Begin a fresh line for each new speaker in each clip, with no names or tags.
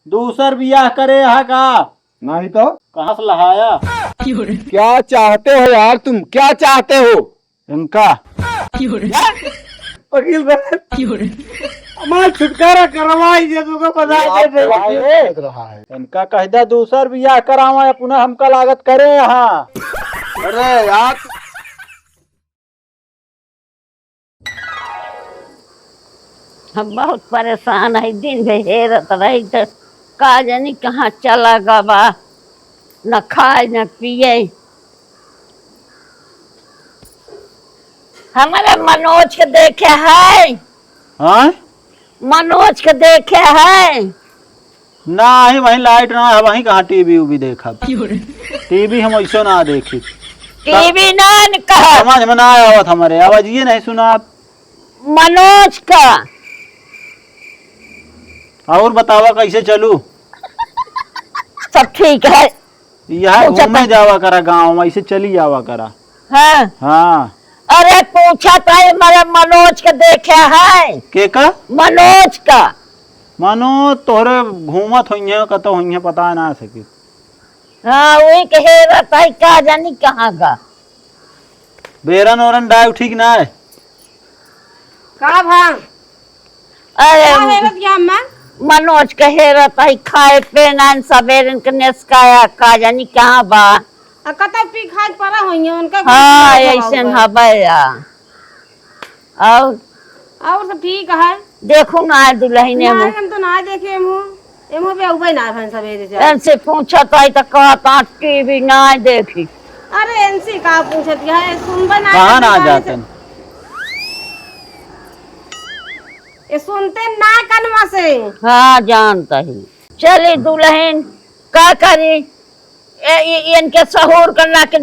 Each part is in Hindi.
दूसर बियाह करे है का?
नहीं तो
कहाँ से लहाया?
क्या चाहते हो यार, तुम क्या चाहते हो?
इनका
वकील साहब
हमारा छुटकारा करवाई दे, तुमको बता दे
रहा है।
इनका कह दे दूसर बियाह करावा या पुनः हमका लागत करे यहाँ।
अरे यार
हम बहुत परेशान है, दिन भर हेरत रही तो का जानी कहाँ चला गवा, न खाए न पिए। हमारे मनोज के देखे है,
हाँ
मनोज के देखे है।
ना ही वहीं लाइट ना है, वहीं कहाँ टीवी उवी देखा। टीवी हम ऐसा ना देखी,
टीवी ना कहा,
समझ में ना आवत हमारे, आवाज ये नहीं सुना आप।
मनोज का।
और बतावा कैसे चलू?
सब ठीक है।
यहाँ घूमे जावा करा, गाँव में ऐसे चली जावा करा।
हाँ
हाँ
अरे पूछा था हमारे मनोज के देखे है।
के का?
मनोज का।
मानो तोहरे घूमत हुई कतो हुई पता ना सकी।
हाँ वही कहे रहता है, क्या जानी कहाँ का।
बेरन ओरन डाय ठीक ना है।
का भांग
अरे
का हेरत या अम्मा?
मनोज कहे रहता है खाए पीना सवेरे के नेस्काया, का जानी कहाँ बा।
आ कतौ पी खाए पड़ा होइए उनका।
हाँ ऐसे हबैया। और
सब ठीक है।
देखो ना दुल्हन
नहीं हम तो ना देखे एमो पे उबे ना भन सवेरे से।
इनसे पूछा तो कहता टीवी ना देखी।
अरे इनसे का पूछत है, सुनबे ना।
कहाँ ना जाते?
ये सुनते ना कनवा से।
हाँ जानता ही। चली दुल्हन का करी, इनके सहूर करना के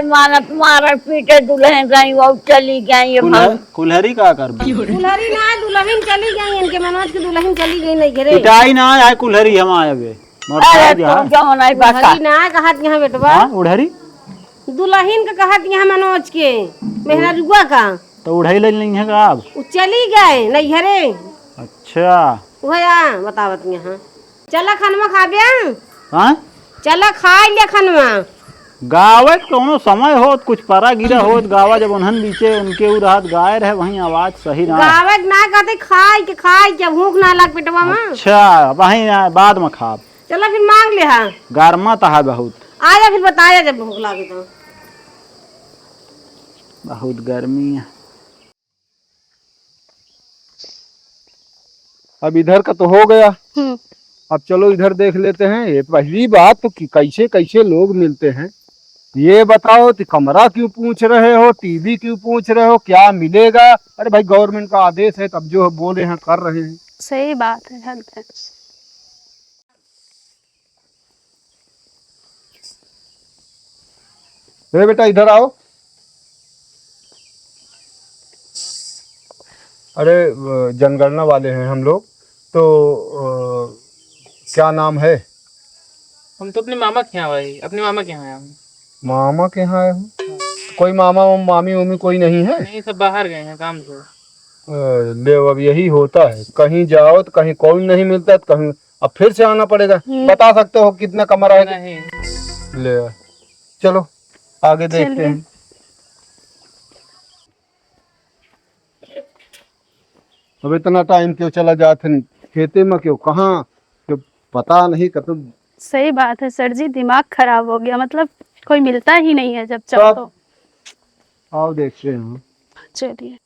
मानत मार पीटे दुल्हन गई वो चली गई।
कुल्हरी का कर
दुल्हरी ना दुल्हन चली गई, इनके मनोज की दुल्हन चली गई नहीं घरे।
पिटाई ना आए कुल्हरी हम आए बे।
अरे तुम क्यों नहीं बता?
दुल्हरी ना कहत यहाँ बेटवा,
उड़हरी
दुल्हन का कहत यहाँ मनोज के मेहरा रुआ का।
तो उड़ाई ले नहीं है का आप?
वो चली गए नहीं घरे।
अच्छा
भैया बतावत यहाँ चला खनवा खा बिया।
हाँ
चला खा लिया खनवा।
गावे कोनो समय हो कुछ परा गिरा हो गावा, जब उन्हन बीचे उनके उ रात गाय रहे वहीं आवाज सही ना।
गावे ना कहते खाए के भूख ना लग पेटवा में।
अच्छा वहीं बाद में खा।
चला फिर मांग ले। हाँ
गर्मा तो है बहुत।
आजा फिर बताया जब भूख लगे तो।
बहुत गर्मी है।
अब इधर का तो हो गया, अब चलो इधर देख लेते हैं। ये पहली बात तो कि कैसे कैसे लोग मिलते हैं। ये बताओ कि कमरा क्यों पूछ रहे हो, टीवी क्यों पूछ रहे हो, क्या मिलेगा? अरे भाई गवर्नमेंट का आदेश है, तब जो बोले हैं कर रहे हैं।
सही बात है। हद है।
अरे बेटा इधर आओ। अरे जनगणना वाले हैं हम लोग, तो क्या नाम है?
हम तो अपने मामा के यहाँ भाई, अपने मामा के यहाँ आया हूँ।
मामा के यहाँ आए हो? कोई मामा मामी उमी कोई नहीं है?
नहीं सब बाहर गए हैं काम से।
ले अब यही होता है, कहीं जाओ तो कहीं कोई नहीं मिलता, तो कहीं अब फिर से आना पड़ेगा। बता सकते हो कितना कमरा है?
नहीं
ले चलो आगे देखते हैं। अब इतना टाइम क्यों चला जाते खेते में, क्यों कहाँ क्यों पता नहीं कतु।
सही बात है सर जी, दिमाग खराब हो गया। मतलब कोई मिलता ही नहीं है जब चाहो तो।
आओ देखते हैं।
चलिए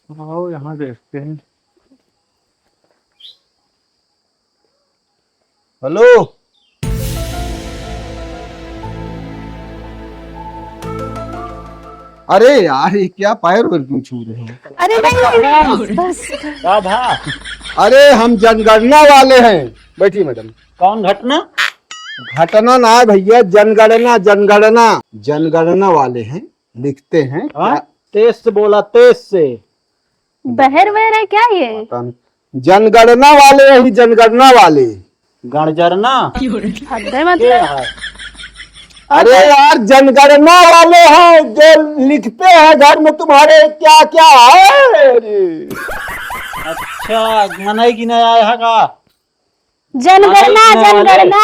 आओ यहाँ देखते हैं। हेलो अरे यार ये क्या पैर वैर क्यों छू रहे हो?
अरे नहीं बस।
अरे हम जनगणना वाले हैं। बैठिए मैडम।
कौन घटना?
घटना ना है भैया, जनगणना जनगणना जनगणना वाले हैं, लिखते हैं।
तेज से बोला, तेज से।
बहर वहर है क्या ये?
जनगणना वाले हैं, जनगणना वाले।
गणजरना
हद है मतलब।
अरे यार जनगणना वाले हैं जो लिखते हैं घर में तुम्हारे क्या क्या है। अरे
अच्छा मनई की नहीं आया है का
जनगणना जनगणना।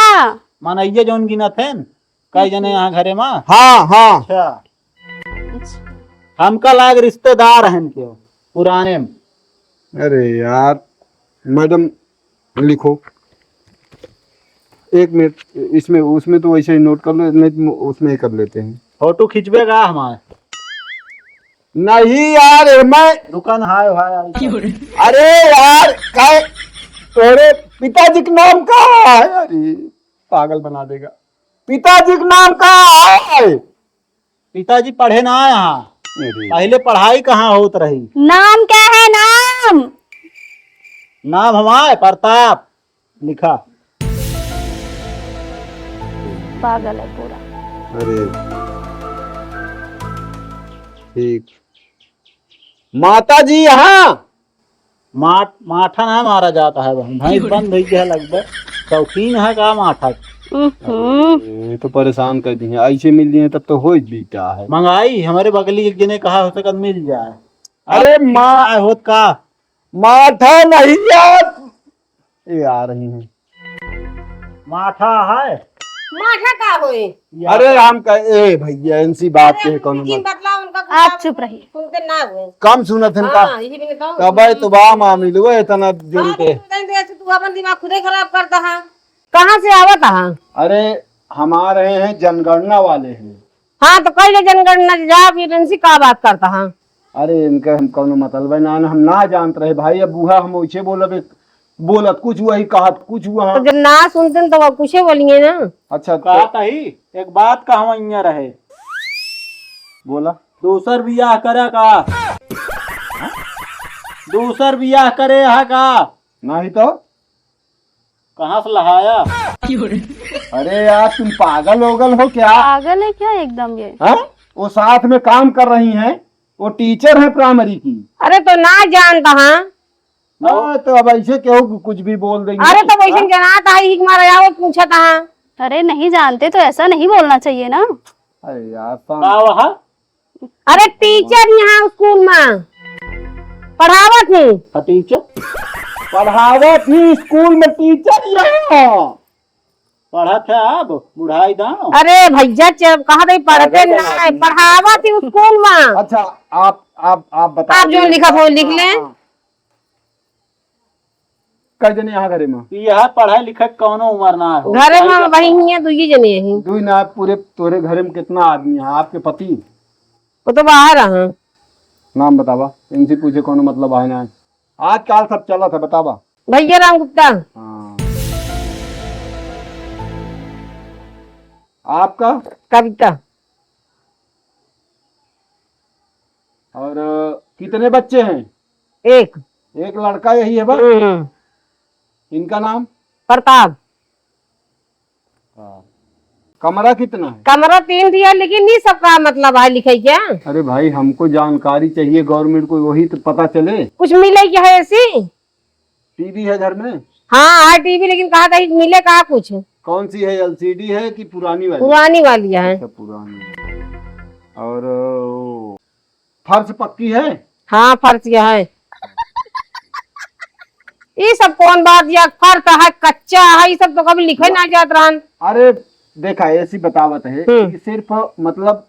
मनइये जोन गिना थे कई जने यहाँ घरे में।
हाँ हाँ।
अच्छा हमका लाग रिश्तेदार हैं क्यों पुराने में।
अरे यार मैडम लिखो, एक मिनट, इसमें उसमें तो वैसे ही नोट कर लो, नहीं तो उसमें ही कर लेते हैं।
फोटो खिंचवेगा हमारे।
नहीं यार मैं,
दुकान हाय हाय।
अरे यार काय तोरे पिताजी के नाम का है। अरे पागल बना देगा। पिताजी के नाम का है।
पिताजी पढ़े ना यहाँ,
अरे
पहले पढ़ाई कहाँ होत रही।
नाम क्या है नाम?
नाम हमारे प्रताप लिखा।
पागल है पूरा।
अरे ठीक। माता जी यहाँ
माठा ना मारा जाता है बहन, भैंस बंद हुई है लगभग। शौकीन है का माठा।
ये तो परेशान कर दिए, ऐसे मिल दिए तब तो हो भी क्या है।
मंगाई हमारे बगली एक जने कहा हो सकत मिल जाए।
अरे
आए होत का
माठा नहीं यार, ये आ रही हैं।
माठा है।
माठा का होए?
अरे हम ए भैया इनसी बात के कौन
लेकिन बतला उनका कुछ
आप चुप रहिए।
सुनते ना हुए।
कम सुनत है इनका।
हाँ, यही भी बताओ।
तब तो बा मामिल हुए इतना जुड़ के।
तू अपन दिमाग खुदे खराब करता है। कहाँ से आवत है?
अरे हम आ रहे हैं जनगणना वाले हैं।
हाँ तो कई जनगणना जा फिर इनसे का बात करता है?
अरे इनका हम कौन मतलब है ना, हम ना जानते रहे भाई। अब बूढ़ा हम वैसे बोलत कुछ हुआ ही कहा कुछ हुआ।
तो जब ना सुनते तो वो कुछ बोलिए ना।
अच्छा
कहा था ही एक बात का हम यहाँ रहे।
बोला
दूसर बियाह करे का। दूसर बियाह करे है का।
नहीं तो
कहाँ से लहाया।
अरे यार तुम पागल होगल हो क्या?
पागल है क्या एकदम ये?
हाँ? वो साथ में काम कर रही हैं, वो टीचर है प्राइमरी की।
अरे तो ना जानता है।
तो अब ऐसे क्यों कुछ भी बोल देंगे।
अरे तो वैसे जनाता है हिक मारा जाओ पूछा था।
अरे नहीं जानते तो ऐसा नहीं बोलना चाहिए ना।
अरे यार
वहाँ
अरे टीचर यहाँ स्कूल में पढ़ावत नहीं।
टीचर
पढ़ावत ही स्कूल में टीचर यहाँ
पढ़ा था अब बुढ़ाई दाओ।
अरे भैया कहा थे पढ़ते ना पढ़ावत ही स्कूल में।
अच्छा आप बता।
आप जो लिखा वो लिख लें।
कई जने यहाँ घरे में?
यह पढ़ाई लिखाई कौनो उम्र ना है।
घरे में वही है दुई जने हैं।
दुई ना पूरे तोरे घरे में कितना आदमी है? आपके पति?
वो तो बाहर है।
नाम बतावा, इनसे पूछे कौन मतलब है ना। आजकल सब चला था बतावा।
भैया राम गुप्ता।
हाँ। आपका?
कविता।
और कितने बच्चे हैं?
एक
लड़का यही है बस। इनका नाम?
प्रताप।
कमरा कितना है?
कमरा 3 दिया लेकिन नहीं सबका मतलब है लिखे क्या?
अरे भाई हमको जानकारी चाहिए गवर्नमेंट को, वही तो पता चले।
कुछ मिले क्या है ऐसी?
टीवी है घर में?
हाँ है टीवी लेकिन कहा था मिले कहा कुछ?
कौन सी है, एलसीडी है कि पुरानी वाली?
पुरानी वाली है।
अच्छा पुरानी। और फर्श पक्की है?
हाँ फर्श है। ये सब कौन बात या फर्श है कच्चा है ये सब तो कभी लिखे ना जात रहन।
अरे देखा ऐसी बतावत है कि सिर्फ मतलब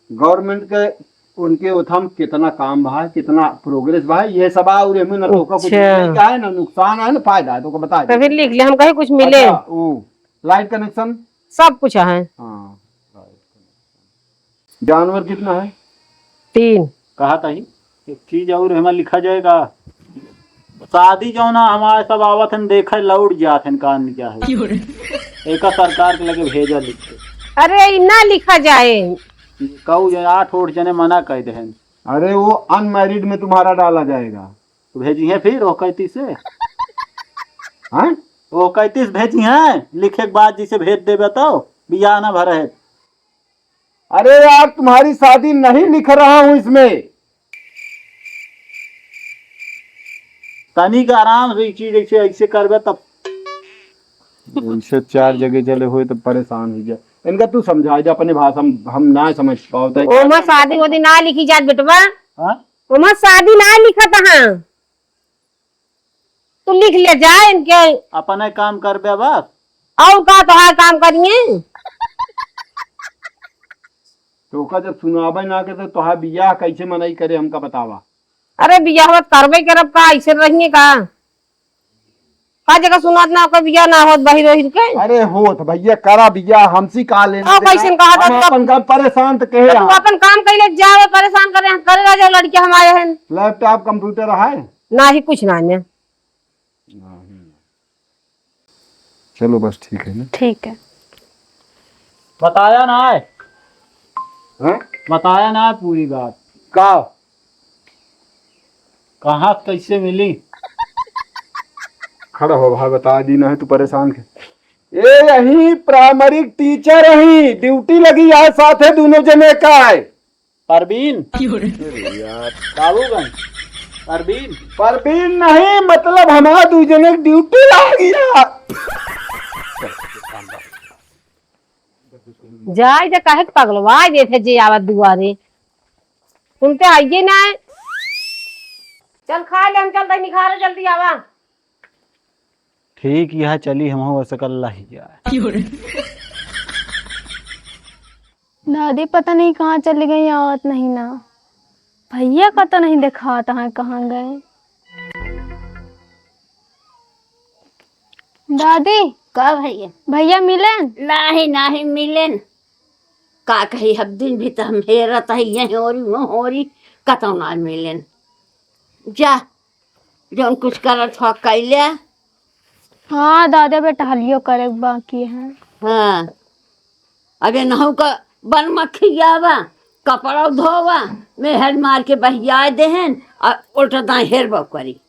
गवर्नमेंट के उनके उथम कितना काम बहा है, कितना प्रोग्रेस बहा है, ये सब और में न तो कुछ क्या है ना नुकसान है ना फायदा है, तो बता
तो फिर लिख ले हम कहीं कुछ मिले।
लाइट कनेक्शन
सब कुछ है।
हाँ। जानवर कितना है?
3।
कहा था ही एक चीज और हमें लिखा जाएगा। शादी जो ना हमारे सब आवत हैं देखे लौट जात हैं कान में क्या है। एक सरकार के लगे भेजा लिखते।
अरे इना लिखा जाए
कहू 8 जने मना कह दे।
अरे वो अनमैरिड में तुम्हारा डाला जाएगा।
तो भेजी है फिर वो 31 से।
हाँ?
वो 31 भेजी है लिखे के बाद जिसे भेज दे बताओ बिया ना भरे।
अरे यार तुम्हारी शादी नहीं लिख रहा हूँ इसमें।
तनिक आराम से चीज ऐसे करबे तब।
4 जगह चले हुए तो परेशान हो गया। इनका तू समझा दे अपने भाषा में, हम ना समझ पाते।
ओमा शादी वादी ना लिखी जात बेटवा,
हाँ
ओमा शादी ना लिखा तहाँ, तू लिख ले जा इनके।
अपने काम कर बे बस।
और का तो काम करिए।
तो का जब सुनाबे ना के तो तोहार बियाह कैसे मनाई करे हमका बतावा।
अरे बियाह करबे करब का, ऐसे रहिए का जगह सुनात ना ओकर बियाह ना होत बहिर ओहिर के।
अरे होत भैया करा बियाह, हमसी का लेना
ओ कैसे कहा था
हम अपन का परेशान तो कहे
तू अपन काम कैले जावे, परेशान करेगा जो लड़के हमारे हैं।
लैपटॉप कंप्यूटर है
ना ही कुछ ना है।
चलो बस ठीक है ना।
ठीक है।
बताया ना है,
हैं?
बताया ना है पूरी बात।
का
कहाँ कैसे मिली?
खड़ा हो भाई, बता दी ना है तू परेशान के। ये यही प्राइमरी टीचर रही, ड्यूटी लगी है साथे दोनों जने का है।
परवीन बाबूगंज परवीन
परवीन नहीं, मतलब हमारा दो जने की ड्यूटी लग गया।
जाए जा काहे के पगलवा देथे जे आवत दुआरे, सुनते आइए ना। चल खा ले, हम चलते निखारे जल्दी आवा।
ठीक यह चली हम हो सकल ही जाए।
दादी पता नहीं कहाँ चली गई, आवत नहीं ना। भैया का तो नहीं देखा था कहाँ गए। दादी
का भैया?
भैया मिलन?
नहीं मिलेन। का कही हब दिन भी तो हम हेरत है, यही होरी वो होरी, कतौ ना मिलेन। जा जौन कुछ करत हो कैले।
हाँ दादा बेटा हलियो करे बाकी है।
हाँ अबे नहु का बन मखियावा, कपड़ा धोवा, मेहर मार के बहिया देहन और उल्टा दाएं हेरबो करी।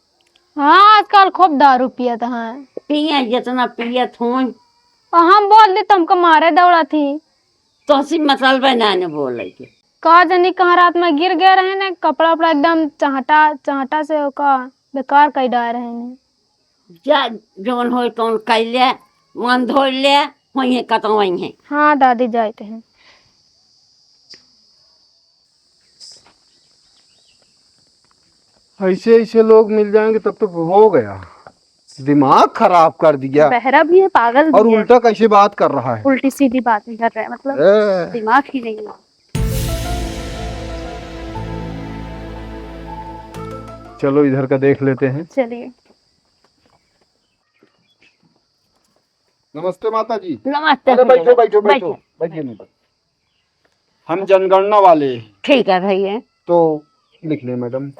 हाँ आजकल खूब दारू पियत है।
पिए जितना पियत हो।
और हम बोल दी तुमको मारे दौड़ा थी
तो सी मतलब ना ने बोले के।
कहा जानी कहाँ रात में गिर गए रहे ने, कपड़ा उपड़ा एकदम चाहटा से का बेकार कई डाल रहे ने।
जा जौन हो तौन कैले, मन धो ले वही कतौ वही है।
हाँ दादी जाते हैं।
ऐसे ऐसे लोग मिल जाएंगे तब तो हो गया, दिमाग खराब कर दिया।
बहरा भी है, पागल
और
भी है।
उल्टा कैसे बात कर रहा है।
उल्टी सीधी बातें कर रहा है, मतलब
ए,
दिमाग ही नहीं है।
चलो इधर का देख लेते हैं।
चलिए।
नमस्ते माता जी।
नमस्ते।
अरे बैठो बैठो बैठो बैठिए नहीं। हम जनगणना वाले।
ठीक है भैया।
तो लिख ले मैडम।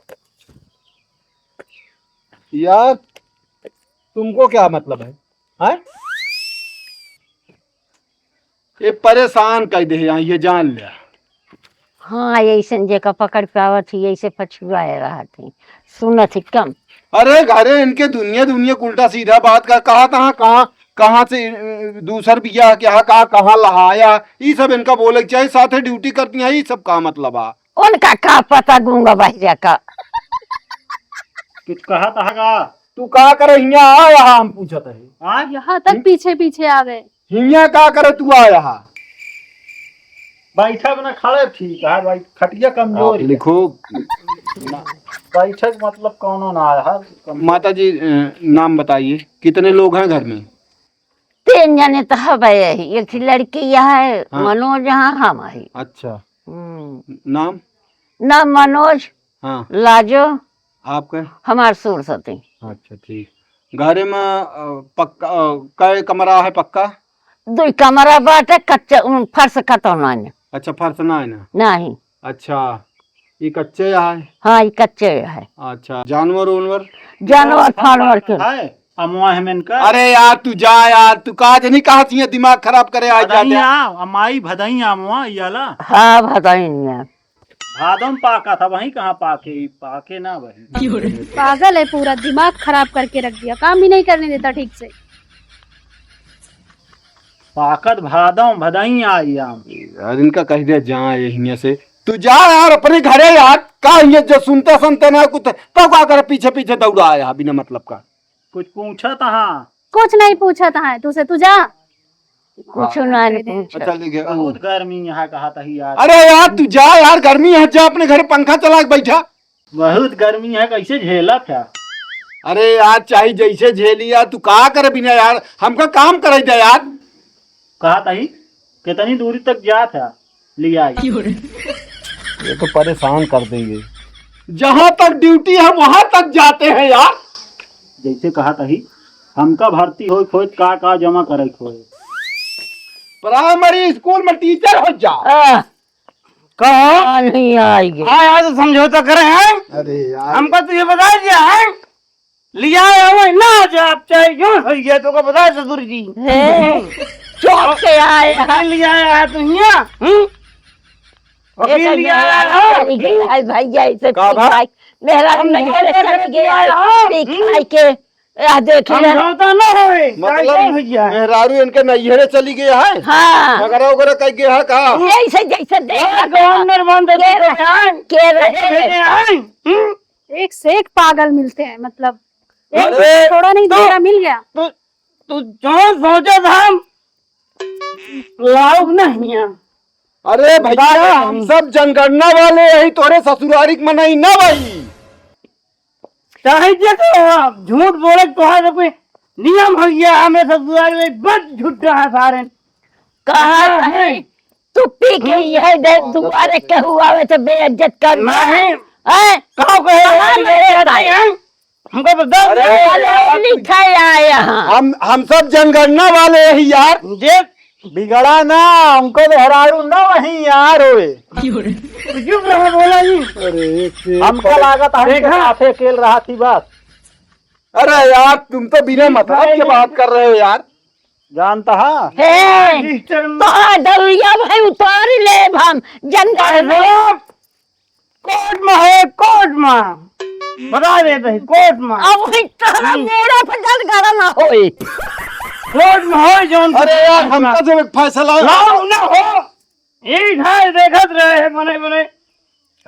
यार तुमको क्या मतलब है, हैं? ये परेशान कर दे यहाँ, ये जान लिया।
हाँ ऐसे जेका पकड़ पावत थी, ऐसे पछुआए रहा थी, सुनत थी कम।
अरे घरे इनके दुनिया दुनिया उल्टा सीधा बात का, कहाँ से दूसर बिया क्या कहाँ लहाया, ये सब इनका बोले चाहे साथे ड्यूटी करती है, ये सब का मतलब आ।
उनका का पता गूंगा बहिरा का।
कुछ कहा था
तू का करे यहाँ आ, यहाँ हम पूछत है।
आज
यहाँ तक पीछे पीछे आ गए।
हिया का करे तू आ यहाँ।
बैठक न खड़े ठीक है भाई, खटिया कमजोर है।
लिखो।
बैठक मतलब कौनो ना है।
माता जी नाम बताइए, कितने लोग हैं घर में?
3 जने तो हवे, एक लड़की यहाँ है।
हाँ।
मनोज यहाँ हम है।
अच्छा नाम?
ना मनोज,
हाँ
लाजो,
आपका?
हमार सुरसती।
अच्छा ठीक। घर में पक्का कै कमरा है पक्का?
2 कमरा बाटे, कच्चा फर्श कतो ना।
अच्छा फर्श ना है ना?
नहीं।
अच्छा ये कच्चे है?
हाँ ये कच्चे है।
अच्छा जानवर उनवर?
जानवर फानवर के
है अमुआ है इनका।
अरे यार तू जा यार, तू कहा नहीं कहा चाहिए, दिमाग खराब करे आज जाते।
अमाई भदई अमुआ याला।
हाँ बताई नहीं।
भादम पाका था, वहीं कहाँ पाके ना वही।
पागल है पूरा, दिमाग खराब करके रख दिया, काम भी नहीं करने देता ठीक से।
पाकत भादम भदई आई आम।
यार इनका कह दे जा यहीं से, तू जा यार अपने घरे यार। का ये जो सुनते ना कुछ तो क्या कर पीछे पीछे दौड़ा आया बिना मतलब का।
कुछ पूछा था?
कुछ नहीं पूछा था तुझसे, तू जा।
कुछ ना पूछ।
अच्छा लिखे
बहुत गर्मी यहाँ कहा था यार।
अरे यार तू जा यार, गर्मी है, जा अपने घर पंखा चला के बैठा।
बहुत गर्मी है, कैसे झेला था।
अरे यार चाहे जैसे झेलिया, तू कहा करे बिना यार, हमका काम करे दे यार।
कहा था ही कितनी दूरी तक जा था लिया।
ये तो परेशान कर देंगे। जहाँ तक ड्यूटी है वहां तक जाते हैं यार।
जैसे कहा था ही हमका भर्ती हो खोज का जमा करे खोज।
प्राइमरी स्कूल में टीचर हो जा।
कहाँ नहीं आएगी।
हाँ तो समझौता करे हैं।
अरे यार
हमको तो ये बता दिया है, लिया है ना आप चाहे क्यों हो गया तो को बता ससुर जी।
चौक के आए
वकील लिया है तो यहाँ वकील लिया है।
भैया इसे
का भाई?
मेरा चल गया के देखिए।
समझौता न होए
मतलब
भैया।
मेहरारू इनके नैहरे चली गया है।
हाँ
वगैरह वगैरह कह गया है कहा।
ऐसे जैसे देखा
गवर्नर बंद
के रहे।
एक से एक पागल मिलते हैं, मतलब एक
अरे,
थोड़ा नहीं
तो-
दूसरा मिल गया।
तू जो सोचा था लाउक नहीं है।
अरे भैया हम सब जनगणना वाले यही तोरे ससुरारी के मनाई ना भाई।
चाहे तो झूठ बोले तो है कोई नियम हो गया। हमें ससुराल में बस झूठा है सारे।
कहा है तू पी के यह दोबारा के हुआ तो बेइज्जत कर
नहीं
कहो
हमको बता
लिखा है यहाँ।
हम सब जनगणना वाले यही यार।
जे
बिगड़ा ना हमको मेहरारू ना वही यार होए।
चुप रहो बोला जी।
अरे
हमको लागत है काफे खेल रहा थी बस।
अरे यार तुम तो बिना मतलब के बात कर रहे हो यार।
जानता है
हे तो डरिया भाई उतार ले हम जनता
कोर्ट में है, कोर्ट में बता देते हैं, कोर्ट में।
अब वही तारा मोड़ा पर जल गड़ा ना होए।
कोर्ट में हो जोन।
अरे यार हमका जो एक फैसला
लाओ ना हो ये ढाई देखत रहे बने बने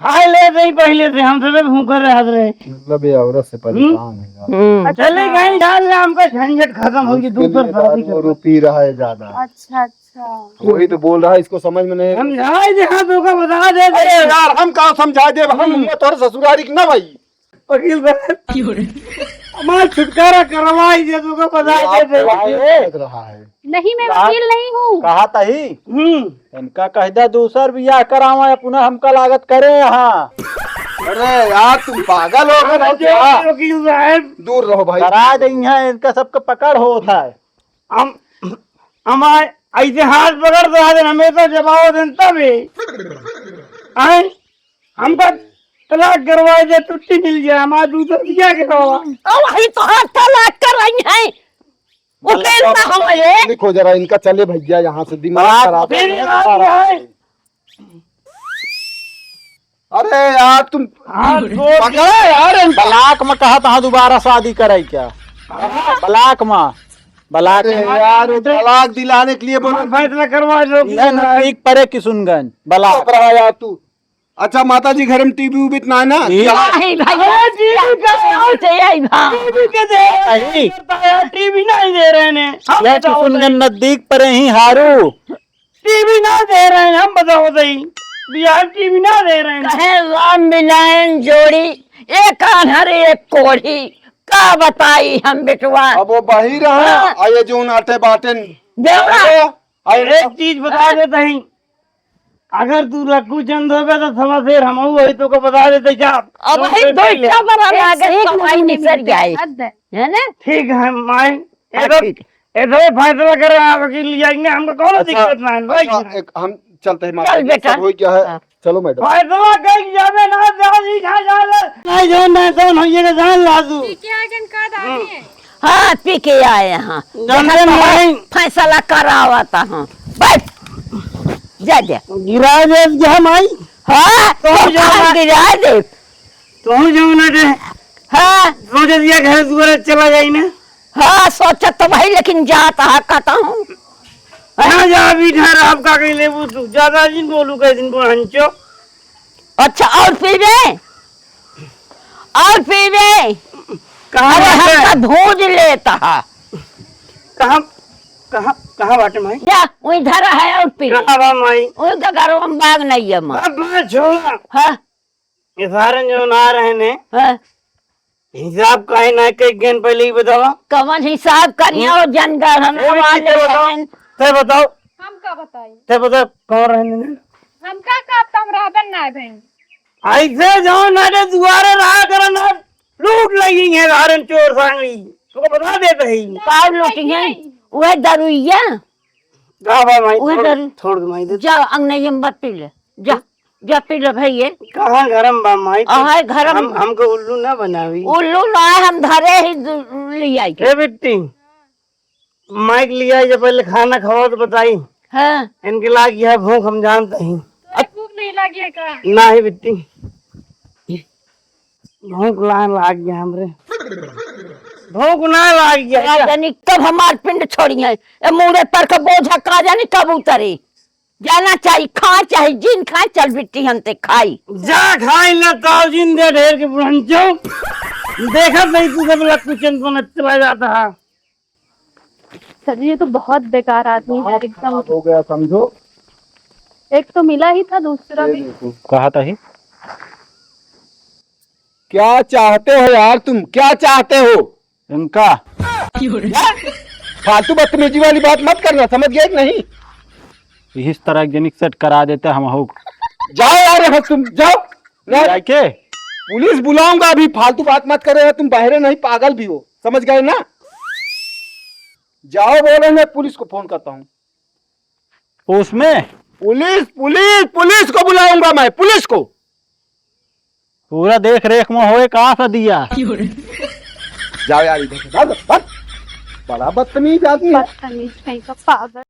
खाए ले रही पहले से हम सब भूखे रहे।
मतलब ये औरत से परेशान है यार।
चले कहीं डाल ले हमका झंझट खत्म होगी। दूसरा शादी कर
वो पी रहा है ज्यादा।
अच्छा अच्छा।
वही तो बोल रहा है, इसको समझ में नहीं।
समझाए जहाँ तो का बता दे।
अरे यार हम कहाँ समझा दे, हम तोरे ससुरारी की ना भाई।
वकील साहब हमारा छुटकारा करवाई दे तो का बता दे।
लग रहा है
नहीं मैं वकील नहीं हूँ।
कहा था ही इनका कह दिया दूसर बियाह करावा पुनः हमका लागत करे यहाँ।
अरे यार तुम पागल हो गए हो क्या?
वकील साहब
दूर रहो भाई।
करा देंगे हैं, इनका सबका पकड़ होता है।
हम हमारे ऐसे हाथ पकड़ दो देना हमें तो जवाब दें तभी आए हमका तलाक करवाए दे छुट्टी मिल जाए हमारा दूसरा क्या करवा।
वही तो हाथ तलाक कर रही है। वो कैसा हमारे
लिखो जरा इनका, चले भैया यहाँ से दिमाग खराब। अरे यार तुम पकड़ा यार।
बलाक में कहा था दोबारा शादी करे क्या। बलाक में बलाक
यार वो तलाक दिलाने के लिए बोला
फैसला करवा दो।
ठीक परे किशुनगंज बलाक।
रहा यार तू। अच्छा माता जी घर में टीवी उबी ना है ना?
नहीं भाई
टीवी नहीं दे रहे हैं।
यह किशुनगंज नजदीक परे ही हारू।
टीवी ना दे रहे हैं हम बताओ सही। बिहार टीवी ना दे रहे हैं।
कहे राम मिलायन जोड़ी एक आन्हर एक कोढ़ी का बताई हम बिटवा।
अब वो बही रहा आये जो आटे बाटे
देवरा
एक चीज बता देते हैं, अगर तू लक्कू चंद होगा तो सवा शेर हम वही तो को बता देते क्या।
अब भाई दो इच्छा बना लागत कमाई निसर जाए
हद है।
है ना।
ठीक है माई ऐसा फैसला कर रहे हैं वकील जाएंगे हमको कौन दिक्कत ना है भाई।
अच्छा, एक हम चलते हैं माता
चल
जी,
बेटा।
सब हो गया है। चलो मैडम।
फैसला कहीं जावे ना जानी खा जाले नहीं जो नहीं तो होइए के जान लाजू।
हाँ पी के आए यहाँ
जानते नहीं
फैसला करावा था। हाँ बैठ जा जा।
गिरा दे जा माई।
हाँ
तो जा
गिरा दे।
तू जो ना दे
हाँ
सोच दिया घर दुआरे चला जाई ना।
हाँ सोचा तो भाई लेकिन जाता है कहता हूँ।
ना जा अभी ठहर आपका कहीं लेबू तू ज्यादा दिन बोलू कहीं दिन को हंचो।
अच्छा और पीवे और पीवे।
कहाँ
अरे
है?
हमका भूज लेता है।
कहाँ कहाँ कहाँ बाटे माई?
जा वही धरा है और पी
कहाँ बा माई?
वही तो घरों में बाग नहीं है माँ।
अब मैं छोड़ा
हाँ
ये सारे जो ना रहे ने
हाँ
हिसाब का है ना कई गेन पहले ही बतावा।
कवन हिसाब करिया और जनगणना
ए,
वाले
ते बताओ
हैं।
ते बताओ
हम का बताई
ते बताओ कौन रहे ने?
हम का तम राधन ना बहन
ऐसे जाओ ना रे दुआरे रहा करो ना लूट लगी है हारन चोर सांगली तो बता देते ही।
पाव लूटी है वह दरुइया
कहाँ बा माई?
वही डर-
छोड़ दे माई दे।
जा अंगने में मत पी ले जा जा पी ले भैया
कहाँ गरम बा माई?
आहे घर में
हमको उल्लू ना बनावी।
उल्लू ना हम धरे ही लिया के
ए बिट्टी माइक लिया जब पहले खाना खाओ तो बताई
हाँ
इनके लाग यह भूख हम जानते हैं।
भूख नहीं लगी है का
ना ही बिट्टी भूख लाग गया हमरे भूख ना लाग गया।
जानी कब हमार पिंड छोड़ी है ए मुड़े पर का बोझा का जानी कब उतरे जाना चाहिए खा चाहे जिन खाए चल बिट्टी हम ते खाई
जा खाई ना ताऊ जिंदे ढेर के बुढ़ंचो देखा नहीं तू सब लग कुचन को चला जाता है।
सर ये तो बहुत बेकार आदमी है एकदम।
हो गया समझो।
एक तो मिला ही था दूसरा भी।
कहा था ही
क्या चाहते हो यार तुम क्या चाहते हो?
इनका
फालतू बदतमीजी वाली बात मत करना समझ गए कि नहीं?
इस तरह जनिक सेट करा देते हम हो
जाओ यार यहाँ तुम जाओ ना,
के
पुलिस बुलाऊंगा अभी फालतू बात मत करो यार तुम बहरे नहीं पागल भी हो समझ गए ना? जाओ बोले मैं पुलिस को फोन करता हूँ।
उसमें
पुलिस पुलिस पुलिस को बुलाऊंगा मैं पुलिस को।
पूरा देख रेख में होए कहाँ से दिया
जाओ यार इधर से, भागो, भाग। बड़ा बदतमीज आदमी है।
बदतमीज कहीं का पागल।